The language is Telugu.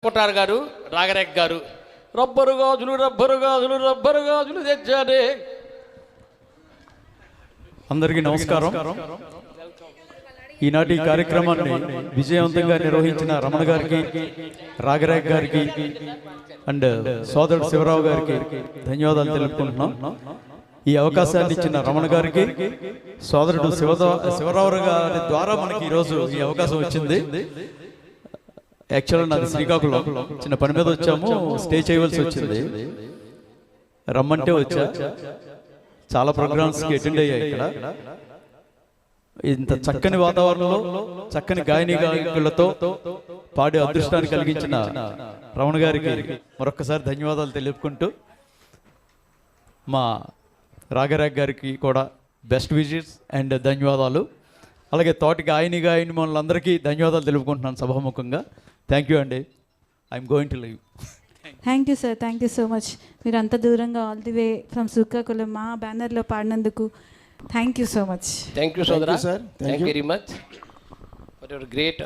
కొట్టారు గారు, రాగరేఖ గారు రబ్బరు గాజులు రబ్బరు గాజులు రబ్బరు గాజులు తెచ్చాడే. అందరికీ నమస్కారం. ఈనాటి కార్యక్రమాన్ని విజయవంతంగా నిర్వహించిన రమణ గారికి, రాగరేఖ గారికి అండ్ సోదరుడు శివరావు గారికి ధన్యవాదాలు తెలుపుకుంటున్నాం. ఈ అవకాశాన్ని ఇచ్చిన రమణ గారికి, సోదరుడు శివరావు గారి ద్వారా మనకి ఈరోజు ఈ అవకాశం వచ్చింది. యాక్చువల్గా నాది శ్రీకాకుళం, చిన్న పని మీద వచ్చాము, స్టే చేయవలసి వచ్చింది. రమ్మంటే వచ్చా, చాలా ప్రోగ్రామ్స్కి అటెండ్ అయ్యాయి. ఇక్కడ ఇంత చక్కని వాతావరణంలో చక్కని గాయని గాయకులతో పాడే అదృష్టాన్ని కలిగించిన రమణ గారికి మరొక్కసారి ధన్యవాదాలు తెలుపుకుంటూ, మా రాగరేఖ గారికి కూడా బెస్ట్ విషెస్ అండ్ ధన్యవాదాలు. అలాగే తోటి గాయని మనందరికీ ధన్యవాదాలు తెలుపుకుంటున్నాను సభాముఖంగా. థ్యాంక్ యూ అండి. I'm going to leave. Thank you sir, thank you so much. మీరు అంత దూరంగా all the way from Srikakulam మా బ్యానర్లో పాడినందుకు thank you so much. Thank you సోదరా, thank you very much for your great